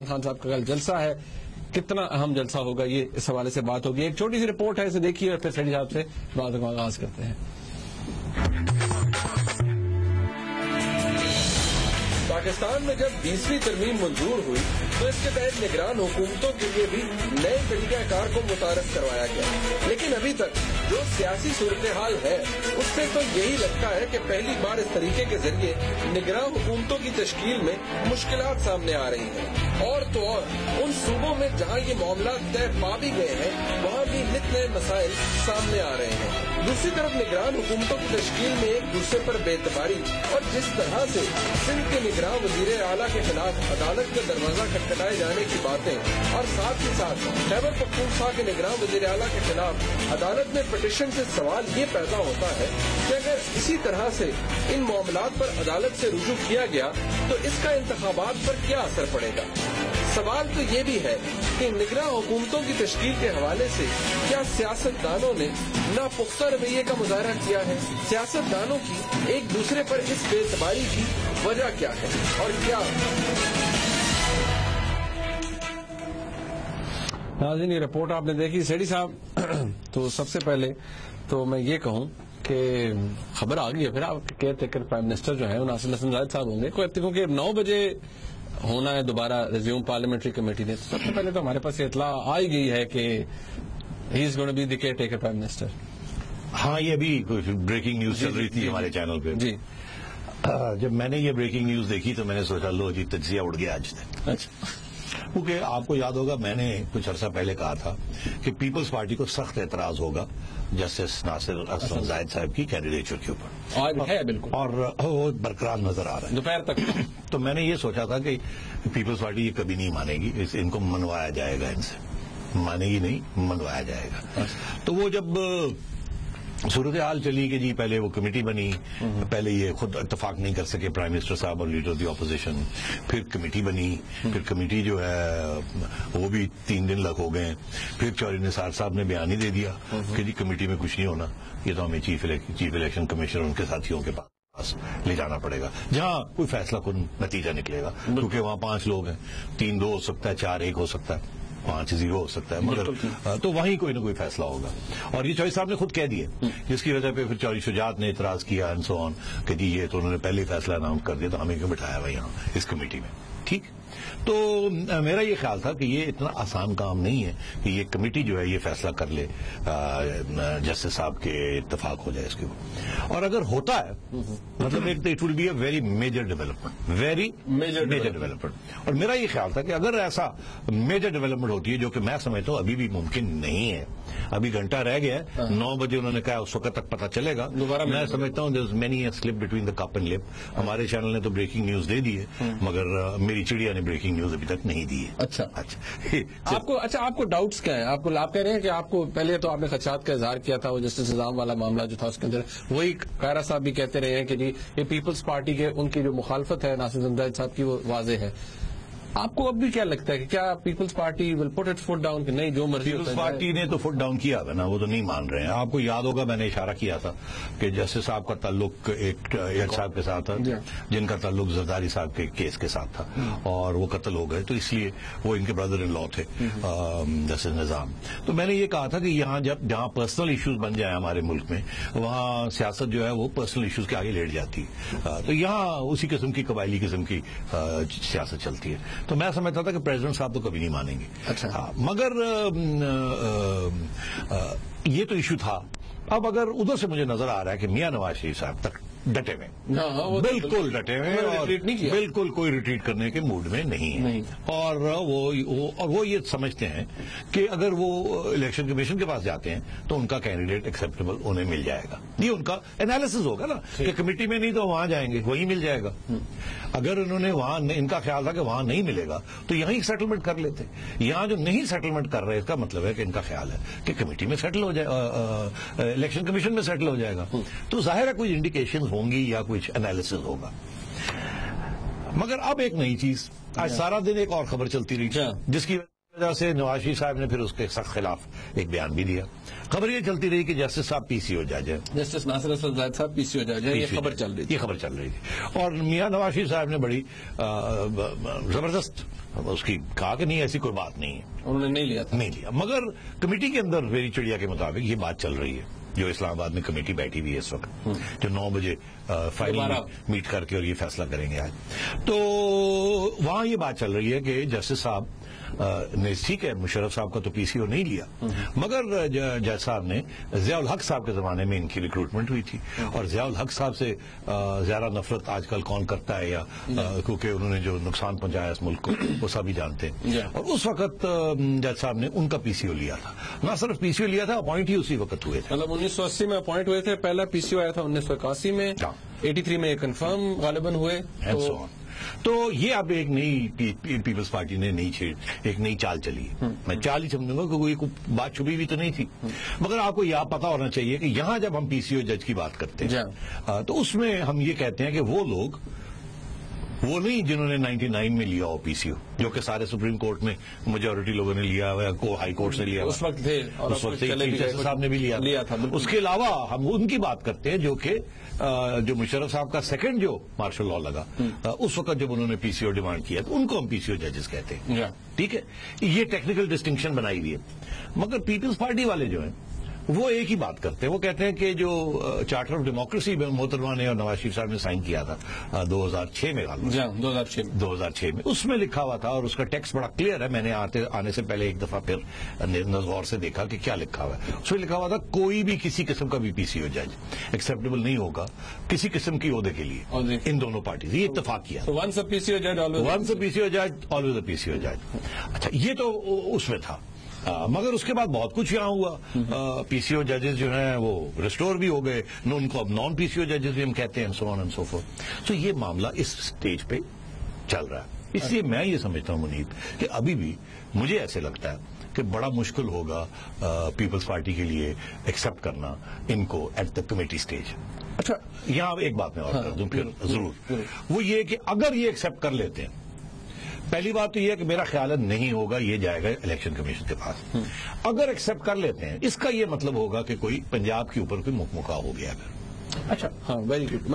خان صاحب کا کل جلسہ ہے، کتنا اہم جلسہ ہوگا یہ اس حوالے سے بات ہوگی. ایک چھوٹی سی رپورٹ ہے، اسے دیکھیے اور پھر سیٹھی صاحب سے بات کا آغاز کرتے ہیں. پاکستان میں جب 20ویں ترمیم منظور ہوئی تو اس کے تحت نگران حکومتوں کے لیے بھی نئے طریقہ کار کو متعارف کروایا گیا، لیکن ابھی تک جو سیاسی صورتحال ہے اس سے تو یہی لگتا ہے کہ پہلی بار اس طریقے کے ذریعے نگران حکومتوں کی تشکیل میں مشکلات سامنے آ رہی ہیں. اور تو اور ان صوبوں میں جہاں یہ معاملات طے پا بھی گئے ہیں وہاں بھی نت نئے مسائل سامنے آ رہے ہیں. دوسری طرف نگران حکومتوں کی تشکیل میں ایک دوسرے پر بے اعتباری اور جس طرح سے سندھ کے نگران وزیر اعلیٰ کے خلاف عدالت کا دروازہ کھٹکھٹائے جانے کی باتیں اور ساتھ ہی ساتھ خیبر پختونخوا کے نگران وزیر اعلیٰ کے خلاف عدالت میں پٹیشن سے سوال یہ پیدا ہوتا ہے کہ اگر اسی طرح سے ان معاملات پر عدالت سے رجوع کیا گیا تو اس کا انتخابات پر کیا اثر پڑے گا. سوال تو یہ بھی ہے کہ نگراں حکومتوں کی تشکیل کے حوالے سے کیا سیاستدانوں نے ناپختہ رویے کا مظاہرہ کیا ہے؟ سیاستدانوں کی ایک دوسرے پر اس بے اعتباری کی وجہ کیا ہے اور کیا؟ ناظرین یہ رپورٹ آپ نے دیکھی. سیٹھی صاحب تو سب سے پہلے تو میں یہ کہوں کہ خبر آ گئی ہے پھر آپ کیئر ٹیکر پرائم منسٹر جو ہیں ناصر الحسن زاہد صاحب ہوں گے. کیونکہ 9 بجے ہونا ہے دوبارہ ریزیوم پارلیمنٹری کمیٹی نے. سب سے پہلے تو ہمارے پاس اطلاع آئی گئی ہے کہ he is going to be the caretaker prime minister. ہاں یہ ابھی بریکنگ نیوز چل رہی تھی ہمارے چینل پہ. جی جب میں نے یہ بریکنگ نیوز دیکھی تو میں نے سوچا لو جی تجزیہ اڑ گیا آج تک. اچھا کیونکہ آپ کو یاد ہوگا میں نے کچھ عرصہ پہلے کہا تھا کہ پیپلز پارٹی کو سخت اعتراض ہوگا جسٹس ناصر الحسن زاہد صاحب کی کینڈیڈیچر کے اوپر ہے بالکل اور وہ برقرار نظر آ رہا ہے دوپہر تک. تو میں نے یہ سوچا تھا کہ پیپلز پارٹی یہ کبھی نہیں مانے گی، ان کو منوایا جائے گا، ان سے مانے گی نہیں منوایا جائے گا. تو وہ جب صورتحال چلی کہ جی پہلے وہ کمیٹی بنی، پہلے یہ خود اتفاق نہیں کر سکے پرائم منسٹر صاحب اور لیڈر دی اپوزیشن، پھر کمیٹی بنی، پھر کمیٹی جو ہے وہ بھی 3 دن لگ ہو گئے. پھر چودھری نثار صاحب نے بیان ہی دے دیا کہ جی کمیٹی میں کچھ نہیں ہونا، یہ تو ہمیں چیف الیکشن کمیشنر ان کے ساتھیوں کے پاس لے جانا پڑے گا جہاں کوئی فیصلہ کن نتیجہ نکلے گا، کیونکہ وہاں 5 لوگ ہیں، 3 2 ہو سکتا ہے، 4 1 ہو سکتا ہے، 5 0 ہو سکتا ہے، مگر تو وہیں کوئی نہ کوئی فیصلہ ہوگا. اور یہ چودھری صاحب نے خود کہہ دیے، جس کی وجہ پہ پھر چودھری شجاعت نے اعتراض کیا اینڈ سو آن کہ جی یہ تو انہوں نے پہلے ہی فیصلہ اناؤنس کر دیا تو ہمیں کیوں بٹھایا ہوا یہاں اس کمیٹی میں. ٹھیک، تو میرا یہ خیال تھا کہ یہ اتنا آسان کام نہیں ہے کہ یہ کمیٹی جو ہے یہ فیصلہ کر لے جسٹس صاحب کے اتفاق ہو جائے اس کے اوپر. اور اگر ہوتا ہے مطلب it will be a very major development, very major development. اور میرا یہ خیال تھا کہ اگر ایسا میجر ڈیولپمنٹ ہوتی ہے جو کہ میں سمجھتا ہوں ابھی بھی ممکن نہیں ہے، ابھی گھنٹہ رہ گیا ہے، 9 بجے انہوں نے کہا اس وقت تک پتہ چلے گا. میں سمجھتا ہوں there is many a slip between the cup and lip. ہمارے چینل نے تو بریکنگ نیوز دے دی ہے مگر میری چڑیا نے بریکنگ نیوز ابھی تک نہیں دی ہے. اچھا آپ کو ڈاؤٹس کیا ہے؟ آپ کہہ رہے ہیں کہ آپ کو پہلے تو آپ نے خدشات کا اظہار کیا تھا، وہ جسٹس نظام والا معاملہ جو تھا اس کے اندر وہی قائرہ صاحب بھی کہتے رہے ہیں کہ جی یہ پیپلز پارٹی کے ان کی جو مخالفت ہے ناصر الحسن زاہد صاحب کی وہ واضح ہے. آپ کو اب بھی کیا لگتا ہے کہ کیا peoples party will put its foot down کہ نہیں جو مرضی؟ پیپلز پارٹی نے تو فٹ ڈاؤن کیا ہے نا، وہ تو نہیں مان رہے ہیں. آپ کو یاد ہوگا میں نے اشارہ کیا تھا کہ جسٹس صاحب کا تعلق ایک صاحب کے ساتھ تھا جن کا تعلق زرداری صاحب کے کیس کے ساتھ تھا اور وہ قتل ہو گئے، تو اس لیے وہ ان کے بردر ان لا تھے جسٹس نظام. تو میں نے یہ کہا تھا کہ یہاں جہاں پرسنل ایشوز بن جائیں ہمارے ملک میں وہاں سیاست جو ہے وہ پرسنل ایشوز کے آگے لیٹ جاتی ہے. تو یہاں اسی قسم کی قبائلی قسم کی سیاست چلتی ہے. تو میں سمجھتا تھا کہ پریزیڈنٹ صاحب تو کبھی نہیں مانیں گے. اچھا مگر یہ تو ایشو تھا. اب اگر ادھر سے مجھے نظر آ رہا ہے کہ میاں نواز شریف صاحب تک ڈٹے ہوئے، بالکل ڈٹے ہوئے اور بالکل کوئی ریٹریٹ کرنے کے موڈ میں نہیں ہے. اور وہ یہ سمجھتے ہیں کہ اگر وہ الیکشن کمیشن کے پاس جاتے ہیں تو ان کا کینڈیڈیٹ ایکسیپٹیبل انہیں مل جائے گا. یہ ان کا انالیسس ہوگا نا کہ کمیٹی میں نہیں تو وہاں جائیں گے وہیں مل جائے گا. اگر انہوں نے وہاں ان کا خیال تھا کہ وہاں نہیں ملے گا تو یہیں سیٹلمنٹ کر لیتے. یہاں جو نہیں سیٹلمنٹ کر رہے اس کا مطلب ہے کہ ان کا خیال ہے کہ کمیٹی میں سیٹل ہو جائے، الیکشن کمیشن میں سیٹل ہو جائے گا. تو ظاہر ہے کوئی انڈیکیشن ہوں گی یا کچھ انالیسس ہوگا. مگر اب ایک نئی چیز، آج سارا دن ایک اور خبر چلتی رہی جس کی وجہ سے نواز شریف صاحب نے پھر اس کے سخت خلاف ایک بیان بھی دیا. خبر یہ چلتی رہی کہ جسٹس صاحب پی سی او جج ہیں, جسٹس ناصر اسد زاہد صاحب پی سی او جج ہیں, یہ خبر چل رہی تھی. اور میاں نواز شریف صاحب نے بڑی زبردست اس کی کہا کہ نہیں ایسی کوئی بات نہیں ہے, انہوں نے نہیں لیا. مگر کمیٹی کے اندر میری چڑیا کے مطابق یہ بات چل رہی ہے, جو اسلام آباد میں کمیٹی بیٹھی ہوئی ہے اس وقت, جو 9 بجے فائنل میٹ کر کے اور یہ فیصلہ کریں گے آج. تو وہاں یہ بات چل رہی ہے کہ جسٹس صاحب نے, ٹھیک ہے مشرف صاحب کا تو پی سی او نہیں لیا, مگر جج صاحب نے ضیاء الحق صاحب کے زمانے میں ان کی ریکروٹمنٹ ہوئی تھی, اور ضیاء الحق صاحب سے زیادہ نفرت آج کل کون کرتا ہے, یا کیونکہ انہوں نے جو نقصان پہنچایا اس ملک کو وہ سبھی جانتے ہیں. اور اس وقت جج صاحب نے ان کا پی سی او لیا تھا, نہ صرف پی سی او لیا تھا, اپوائنٹ ہی اسی وقت ہوئے تھے. مطلب 1980 میں اپوائنٹ ہوئے تھے, پہلا پی سی او آیا تھا 1981 میں, 83 میں کنفرم غالباً ہوئے. تو یہ اب ایک نئی پیپلز پارٹی نے ایک نئی چال چلی. میں چال ہی سمجھوں گا کہ کوئی بات چھپی ہوئی تو نہیں تھی, مگر آپ کو یہ پتا ہونا چاہیے کہ یہاں جب ہم پی سی او جج کی بات کرتے ہیں تو اس میں ہم یہ کہتے ہیں کہ وہ لوگ وہ نہیں جنہوں نے 99 میں لیا ہو پی سی او, جو کہ سارے سپریم کورٹ میں میجورٹی لوگوں نے لیا ہوا, ہائی کورٹ سے لیا ہوا, اس وقت تھے, اس وقت جسٹس صاحب نے بھی لیا تھا. اس کے علاوہ ہم ان کی بات کرتے ہیں جو مشرف صاحب کا سیکنڈ جو مارشل لا لگا اس وقت جب انہوں نے پی سی او ڈیمانڈ کیا تو ان کو ہم پی سی او ججز کہتے ہیں. ٹھیک ہے, یہ ٹیکنیکل ڈسٹنکشن بنائی ہوئی ہے. مگر پیپلز پارٹی والے جو ہیں وہ ایک ہی بات کرتے ہیں, وہ کہتے ہیں کہ جو چارٹر آف ڈیموکریسی محترمہ نے اور نواز شریف صاحب نے سائن کیا تھا 2006 میں, 2006 میں, اس میں لکھا ہوا تھا, اور اس کا ٹیکسٹ بڑا کلیئر ہے. میں نے آنے سے پہلے ایک دفعہ پھر غور سے دیکھا کہ کیا لکھا ہوا ہے. اس میں لکھا ہوا تھا کوئی بھی کسی قسم کا بھی پی سی او جج ایکسیپٹیبل نہیں ہوگا کسی قسم کی عہدے کے لیے ان دونوں پارٹیز, یہ اتفاق کیا. Once a P C O جج always a P C O جج. اچھا, یہ تو اس میں تھا. مگر اس کے بعد بہت کچھ یہاں ہوا. پی سی او ججز جو ہیں وہ ریسٹور بھی ہو گئے, ان کو اب نان پی سی او ججز بھی ہم کہتے ہیں, سو آن اینڈ سو فورتھ. تو یہ معاملہ اس سٹیج پہ چل رہا ہے. اس لیے میں یہ سمجھتا ہوں منیب کہ ابھی بھی مجھے ایسے لگتا ہے کہ بڑا مشکل ہوگا پیپلز پارٹی کے لیے ایکسپٹ کرنا ان کو ایٹ دا کمیٹی سٹیج. اچھا, یہاں ایک بات میں اور کر دوں پھر ضرور, وہ یہ کہ اگر یہ ایکسپٹ کر لیتے ہیں, پہلی بات تو یہ ہے کہ میرا خیال ہے نہیں ہوگا, یہ جائے گا الیکشن کمیشن کے پاس. اگر ایکسپٹ کر لیتے ہیں, اس کا یہ مطلب ہوگا کہ کوئی پنجاب کے اوپر کوئی مکمکا ہو گیا. اچھا, ہاں, ویری گڈ.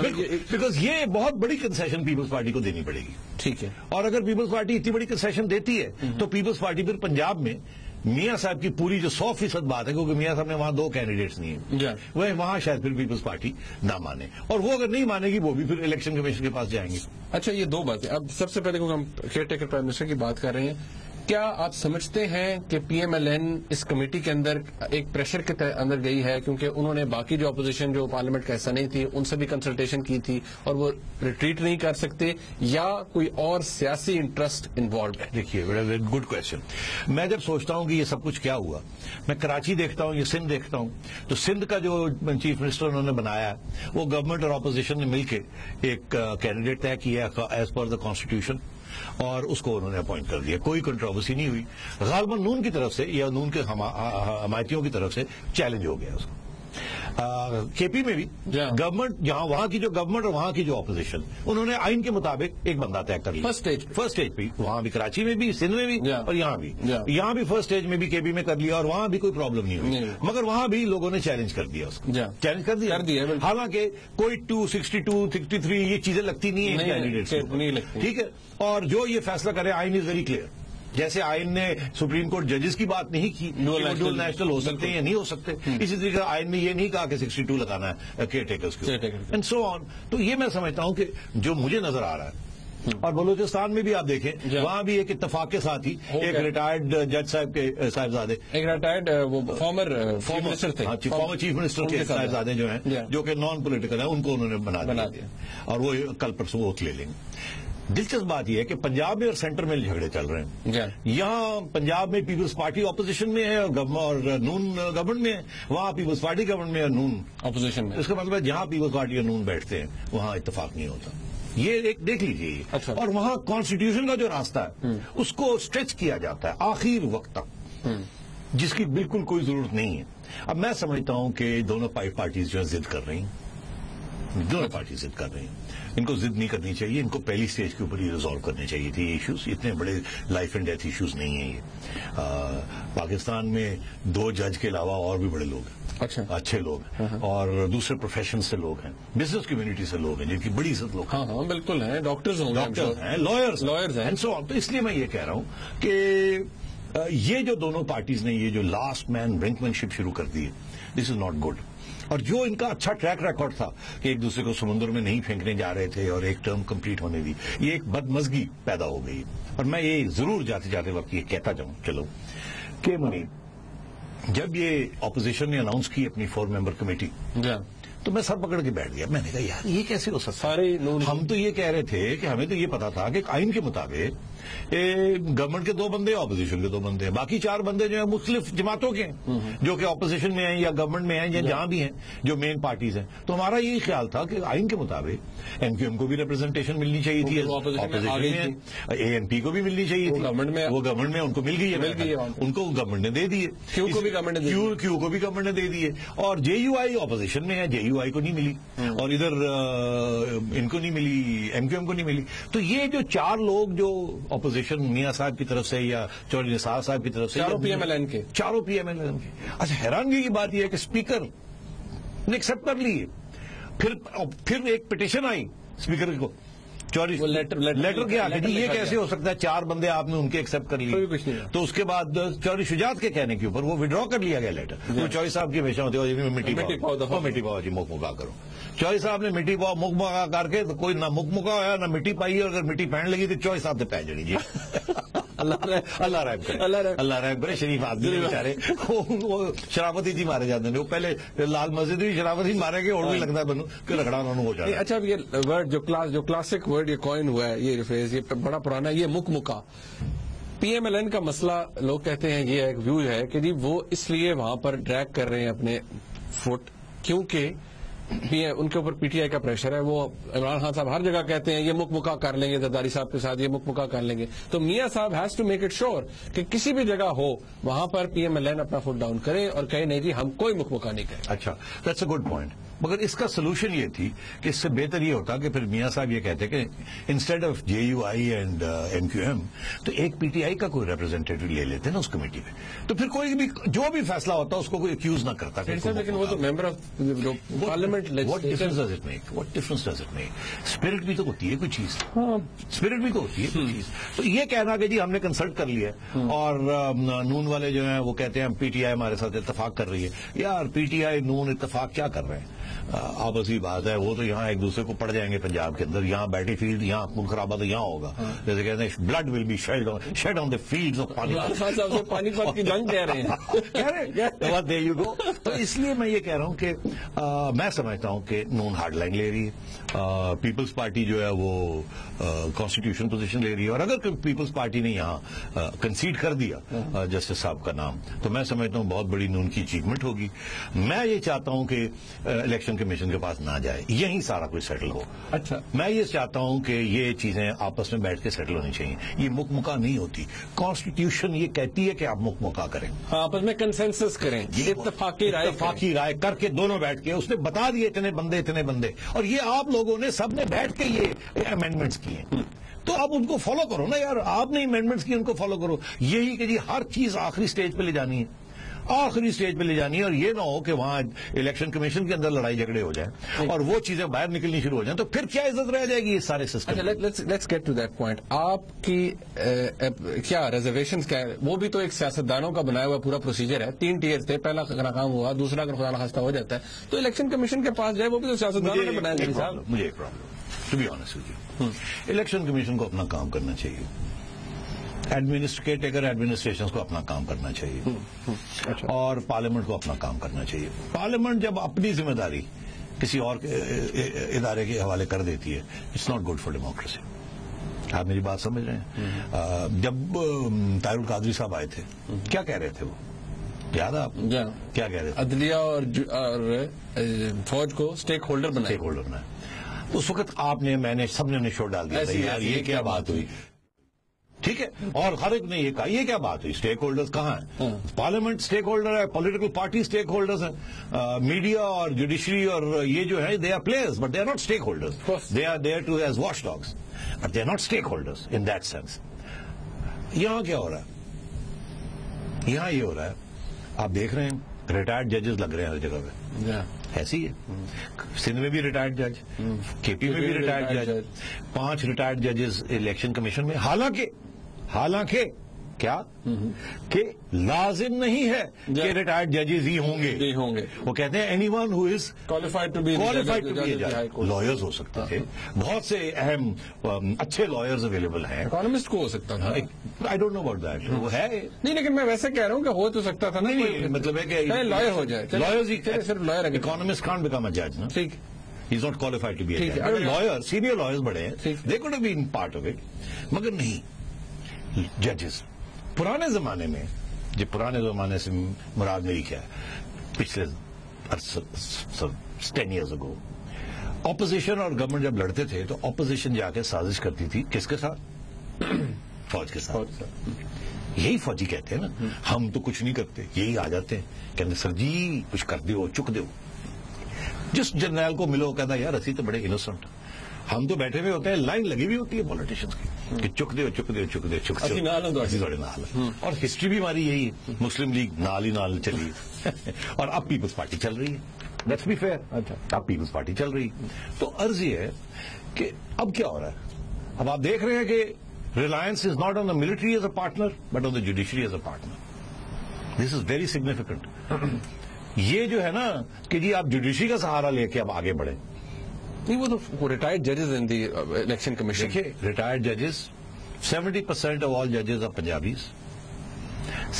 بیکاز یہ بہت بڑی کنسیشن پیپلز پارٹی کو دینی پڑے گی. ٹھیک ہے, اور اگر پیپلز پارٹی اتنی بڑی کنسیشن دیتی ہے تو پیپلز پارٹی پھر پنجاب میں میاں صاحب کی پوری جو 100% بات ہے, کیونکہ میاں صاحب نے وہاں 2 کینڈیڈیٹس نہیں ہیں, وہ وہاں شاید پھر پیپلز پارٹی نہ مانے, اور وہ اگر نہیں مانے گی وہ بھی پھر الیکشن کمیشن کے پاس جائیں گے. اچھا, یہ 2 باتیں. اب سب سے پہلے کیونکہ ہم کیئر ٹیکر پرائم منسٹر کی بات کر رہے ہیں, کیا آپ سمجھتے ہیں کہ پی ایم ایل این اس کمیٹی کے اندر ایک پریشر کے اندر گئی ہے, کیونکہ انہوں نے باقی جو اپوزیشن جو پارلیمنٹ کا حصہ نہیں تھی ان سے بھی کنسلٹیشن کی تھی اور وہ ریٹریٹ نہیں کر سکتے, یا کوئی اور سیاسی انٹرسٹ انوالوڈ ہے؟ دیکھیے, ویری گڈ کوشچن. میں جب سوچتا ہوں کہ یہ سب کچھ کیا ہوا, میں کراچی دیکھتا ہوں, یہ سندھ دیکھتا ہوں, تو سندھ کا جو چیف منسٹر انہوں نے بنایا وہ گورنمنٹ اور اپوزیشن نے مل کے ایک کینڈیڈیٹ طے کیا ایز پر دا کانسٹیٹیوشن, اور اس کو انہوں نے اپوائنٹ کر دیا. کوئی کنٹروورسی نہیں ہوئی. غالباً نون کی طرف سے یا نون کے حمایتیوں کی طرف سے چیلنج ہو گیا اس کو. کے پی میں بھی گورنمنٹ, جہاں وہاں کی جو گورنمنٹ اور وہاں کی جو اپوزیشن, انہوں نے آئین کے مطابق ایک بندہ طے کر لیا فرسٹ اسٹیج پہ, وہاں بھی کراچی میں بھی, سندھ میں بھی, اور یہاں بھی فرسٹ اسٹیج میں بھی کے پی میں کر لیا, اور وہاں بھی کوئی پرابلم نہیں ہوئی. مگر وہاں بھی لوگوں نے چیلنج کر دیا اس کو, چیلنج کر دیا. حالانکہ کوئی 262 63 یہ چیزیں لگتی نہیں ہیں کینڈیڈیٹس, ٹھیک ہے. اور جو یہ فیصلہ کرے, آئین از ویری کلیئر. جیسے آئین نے سپریم کورٹ ججز کی بات نہیں کی ڈول نیشنل ہو سکتے ہیں یا نہیں ہو سکتے, اسی طریقے سے آئین نے یہ نہیں کہا کہ 62 لگانا ہے کیئر ٹیکرز کے, اینڈ سو آن. تو یہ میں سمجھتا ہوں کہ جو مجھے نظر آ رہا ہے, اور بلوچستان میں بھی آپ دیکھیں وہاں بھی ایک اتفاق کے ساتھ ہی ایک ریٹائرڈ جج صاحب کے صاحبزادے, ایک ریٹائرڈ فارمر چیف منسٹر کے صاحبزادے جو ہیں, جو کہ نان پولیٹیکل ہیں, ان کو انہوں نے بنا دیا, اور وہ کل پرسوں اوتھ لے لیں گے. دلچسپ بات یہ ہے کہ پنجاب میں اور سینٹر میں جھگڑے چل رہے ہیں. یہاں پنجاب میں پیپلز پارٹی اپوزیشن میں ہے اور نون گورنمنٹ میں ہے, وہاں پیپلز پارٹی گورنمنٹ میں اور نون اپوزیشن میں. اس کا مطلب ہے جہاں پیپلز پارٹی اور نون بیٹھتے ہیں وہاں اتفاق نہیں ہوتا. یہ ایک دیکھ لیجیے. اور وہاں کانسٹیٹیوشن کا جو راستہ ہے اس کو اسٹریچ کیا جاتا ہے آخر وقت تک, جس کی بالکل کوئی ضرورت نہیں ہے. اب میں سمجھتا ہوں کہ دونوں پارٹیز جو ہے ضد کر رہی ہیں, دونوں پارٹی ضد کر رہی ہیں. ان کو ضد نہیں کرنی چاہیے, ان کو پہلی سٹیج کے اوپر ہی ریزالو کرنے چاہیے تھے یہ ایشوز. اتنے بڑے لائف اینڈ ڈیتھ ایشوز نہیں ہیں یہ. پاکستان میں 2 جج کے علاوہ اور بھی بڑے لوگ ہیں, اچھے لوگ ہیں, اور دوسرے پروفیشن سے لوگ ہیں, بزنس کمیونٹی سے لوگ ہیں جن کی بڑی عزت لوگ ہیں. ہاں بالکل ہیں, ڈاکٹرز ہیں, لائرز ہیں. تو اس لیے میں یہ کہہ رہا ہوں کہ یہ جو دونوں پارٹیز نے یہ جو لاسٹ مین برنکمین شپ شروع کر دی ہے, دس از ناٹ گڈ. اور جو ان کا اچھا ٹریک ریکارڈ تھا کہ ایک دوسرے کو سمندر میں نہیں پھینکنے جا رہے تھے اور ایک ٹرم کمپلیٹ ہونے دی, یہ ایک بدمزگی پیدا ہو گئی. اور میں یہ ضرور جاتے جاتے وقت یہ کہتا جاؤں چلو کہ منی جب یہ اپوزیشن نے اناؤنس کی اپنی 4 ممبر کمیٹی, تو میں سر پکڑ کے بیٹھ گیا. میں نے کہا یار یہ کیسے ہو سکتا ہے؟ ہم تو یہ کہہ رہے تھے کہ ہمیں تو یہ پتا تھا کہ آئین کے مطابق گورنمنٹ کے 2 بندے, اپوزیشن کے 2 بندے ہیں, باقی 4 بندے جو ہیں مختلف جماعتوں کے ہیں, جو کہ اپوزیشن میں ہیں یا گورنمنٹ میں ہیں یا جہاں بھی ہیں جو مین پارٹیز ہیں. تو ہمارا یہی خیال تھا کہ آئین کے مطابق ایم کیو ایم کو بھی ریپرزنٹیشن ملنی چاہیے تھی, اپوزیشن میں اے این پی کو بھی ملنی چاہیے تھی, وہ گورنمنٹ میں ان کو مل گئی ہے, ان کو گورنمنٹ نے دے دیے, کیو کو بھی گورنمنٹ نے دے دیے, اور جے یو آئی اپوزیشن میں ہے, جے یو آئی کو نہیں ملی, اور ادھر ان کو نہیں ملی, ایم کیو ایم کو نہیں ملی. تو یہ جو 4 لوگ جو اپوزیشن میاں صاحب کی طرف سے یا چودھری نثار صاحب کی طرف سے, 4 پی ایم ایل این کے, اچھا حیرانگی کی بات یہ ہے کہ اسپیکر نے ایکسپٹ کر لی. پھر ایک پٹیشن آئی اسپیکر کو, لیٹر کیا کہ یہ کیسے ہو سکتا ہے 4 بندے آپ نے ان کے ایکسپٹ کر لیے. تو اس کے بعد چودھری شجاعت کے کہنے کے اوپر وہ وڈرا کر لیا گیا لیٹر. وہ چودھری صاحب کی ہمیشہ ہوتی ہے مٹی پاؤ جی مک مکا کرو. چودھری صاحب نے مٹی پاؤ مک مکا کر کے تو کوئی نہ مک مکا ہوا نہ مٹی پائی, اور اگر مٹی پہن لگی تو چودھری صاحب نے پہ جڑی. جی اللہ رحم کرے, شریف آدمی بیچارے, وہ شرافت ہی مارے جاتے ہیں. وہ پہلے لال مسجد بھی شرافت ہی مارے گئے, اور بھی لگتا ہے بنو کہ رگڑا انہوں نے ہو جاتا ہے. اچھا یہ ورڈ جو کلاسک ورڈ یہ کوائن ہوا ہے, یہ فریز یہ بڑا پرانا ہے, یہ مک مکا. پی ایم ایل این کا مسئلہ لوگ کہتے ہیں, یہ ایک ویو ہے کہ جی وہ اس لیے وہاں پر ڈریگ کر رہے ہیں اپنے فٹ کیونکہ ان کے اوپر پی ٹی آئی کا پریشر ہے. وہ عمران خان صاحب ہر جگہ کہتے ہیں یہ مک مکا کر لیں گے, زرداری صاحب کے ساتھ یہ مک مکا کر لیں گے. تو میاں صاحب has to make it sure کہ کسی بھی جگہ ہو وہاں پر پی ایم ایل این اپنا فٹ ڈاؤن کرے اور کہے نہیں جی ہم کوئی مک مکا نہیں کریں. اچھا, دیٹس اے گڈ پوائنٹ. مگر اس کا سولوشن یہ تھی کہ اس سے بہتر یہ ہوتا کہ پھر میاں صاحب یہ کہتے کہ instead of J U I and M Q M تو ایک پی ٹی آئی کا کوئی ریپرزینٹیٹو لے لیتے نا اس کمیٹی میں, تو پھر کوئی بھی جو بھی فیصلہ ہوتا اس کو کوئی ایکیوز نہ کرتا. لیکن وہ تو member of parliament, what difference does it make? Spirit بھی تو ہوتی ہے کوئی چیز, اسپرٹ بھی تو ہوتی ہے کوئی چیز. تو یہ کہنا کہ جی ہم نے کنسلٹ کر لیا اور نون والے جو ہیں وہ کہتے ہیں پی ٹی آئی ہمارے ساتھ اتفاق کر رہی ہے. یار پی ٹی آئی نون اتفاق کیا کر رہے ہیں؟ آپسی بات ہے, وہ تو یہاں ایک دوسرے کو پڑ جائیں گے پنجاب کے اندر, یہاں بیٹی فیلڈ, یہاں خون خرابہ تو یہاں ہوگا. جیسے کہتے ہیں blood will be shed on the fields of Panipat کی جنگ کہہ رہے ہیں. There you go. تو اس لیے میں یہ کہہ رہا ہوں کہ میں سمجھتا ہوں کہ نون ہارڈ لائن لے رہی ہے, پیپلز پارٹی جو ہے وہ کانسٹیٹیوشن پوزیشن لے رہی ہے, اور اگر پیپلز پارٹی نے یہاں کنسیڈ کر دیا جسٹس صاحب کا نام تو میں سمجھتا ہوں بہت بڑی نون کی اچیومنٹ ہوگی. میں یہ چاہتا ہوں کہ الیکشن کمیشن کے پاس نہ جائے, یہیں سارا کچھ سیٹل ہو. اچھا, میں یہ چاہتا ہوں کہ یہ چیزیں آپس میں بیٹھ کے سیٹل ہونی چاہیے. یہ مک مکا نہیں ہوتی, کانسٹیٹیوشن یہ کہتی ہے کہ آپ مک مکا کریں, آپس میں کنسنسس کریں, اتفاقی رائے کر کے دونوں بیٹھ کے اس نے بتا دیے اتنے بندے, اور یہ آپ لوگوں نے سب نے بیٹھ کے یہ امینڈمنٹس کیے. تو آپ ان کو فالو کرو نا یار, آپ نے امینڈمنٹس کی ان کو فالو کرو. یہی کہ جی ہر چیز آخری سٹیج پہ لے جانی ہے, اور یہ نہ ہو کہ وہاں الیکشن کمیشن کے اندر لڑائی جھگڑے ہو جائیں اور وہ چیزیں باہر نکلنی شروع ہو جائیں, تو پھر کیا عزت رہ جائے گی اس سارے system. Let's get to that point. آپ کی کیا ریزرویشنز کیا ہے؟ وہ بھی تو ایک سیاستدانوں کا بنایا ہوا پورا پروسیجر ہے. 3 ٹیئر تھے, پہلا ناکام ہوا, دوسرا اگر خدا نخواستہ ہو جاتا ہے تو الیکشن کمیشن کے پاس جائے, وہ بھی تو سیاستدانوں نے بنایا. مجھے ایک problem, to be honest with you, election commission کو اپنا کام کرنا چاہیے, ایڈمنسٹریشن کو اپنا کام کرنا چاہیے, اور پارلیمنٹ کو اپنا کام کرنا چاہیے. پارلیمنٹ جب اپنی ذمہ داری کسی اور ادارے کے حوالے کر دیتی ہے, it's not good for democracy. آپ میری بات سمجھ رہے ہیں؟ جب طاہر القادری صاحب آئے تھے کیا کہہ رہے تھے, وہ یاد ہے آپ کیا کہہ رہے تھے؟ عدلیہ اور فوج کو اسٹیک ہولڈر بنایا. اس وقت آپ نے, میں نے, سب نے شور ڈال دیا, یہ کیا بات ہوئی. ٹھیک ہے. اور ہر ایک نے یہ کہا یہ کیا بات ہے, اسٹیک ہولڈرز کہاں ہیں؟ پارلیمنٹ اسٹیک ہولڈر ہے, پولیٹیکل پارٹی اسٹیک ہولڈرز ہیں, میڈیا اور جوڈیشری اور یہ جو ہے they are players but they are not stakeholders. They are there to as watchdogs but they are not stakeholders in that sense. یہاں کیا ہو رہا ہے؟ یہاں یہ ہو رہا ہے, آپ دیکھ رہے ہیں ریٹائرڈ ججز لگ رہے ہیں ہر جگہ پہ. ایسی ہے سندھ میں بھی ریٹائرڈ جج, کے پی میں بھی ریٹائرڈ جج, 5 ریٹائرڈ ججز الیکشن کمیشن میں. حالانکہ کیا کہ لازم نہیں ہے کہ ریٹائرڈ ججز ہی ہوں گے. وہ کہتے ہیں any one who is qualified to be جج. لائرز ہو سکتے تھے, بہت سے اہم اچھے لائرز اویلیبل ہیں. اکانومسٹ کو ہو سکتا تھا, I don't know about that. وہ ہے نہیں, لیکن میں ویسے کہہ رہا ہوں کہ ہو تو سکتا تھا. نہیں, مطلب ہے کہ لائر ہو جائے, لائرز صرف lawyer. Economist can't become a جج نا. ٹھیک, He is not qualified to be a judge. Lawyer senior lawyers بڑے ہیں, they could have been part of it. مگر نہیں, ججز پرانے زمانے میں, جو پرانے زمانے سے مراد میری کیا ہے, پچھلے 10 years ago اپوزیشن اور گورنمنٹ جب لڑتے تھے تو اپوزیشن جا کے سازش کرتی تھی کس کے ساتھ؟ فوج کے ساتھ. یہی فوجی کہتے ہیں نا, ہم تو کچھ نہیں کرتے, یہی آ جاتے ہیں کہتے سر جی کچھ کر دو, چک دو. جس جرنیل کو ملو کہتا یار اسی تو بڑے انوسنٹ, ہم تو بیٹھے ہوئے ہوتے ہیں, لائن لگی ہوئی ہوتی ہے پولیٹیشینس کی کہ چک دو چک دو چک دو چک دو. اور ہسٹری بھی ہماری یہی, مسلم لیگ نال ہی نال چلی اور اب پیپلز پارٹی چل رہی ہے. لیٹس بی فیئر, اب پیپلز پارٹی چل رہی. تو عرض یہ ہے کہ اب کیا ہو رہا ہے, اب آپ دیکھ رہے ہیں کہ Reliance is not on the military as a partner but on the judiciary as a partner. This is very significant. یہ جو ہے نا کہ جی آپ جوڈیشری کا سہارا لے کے اب آگے بڑھیں. نہیں, وہ تو ریٹائرڈ ججز ان دی الیکشن کمیشن. دیکھیے ریٹائرڈ ججز 70% آف آل ججز are Punjabis,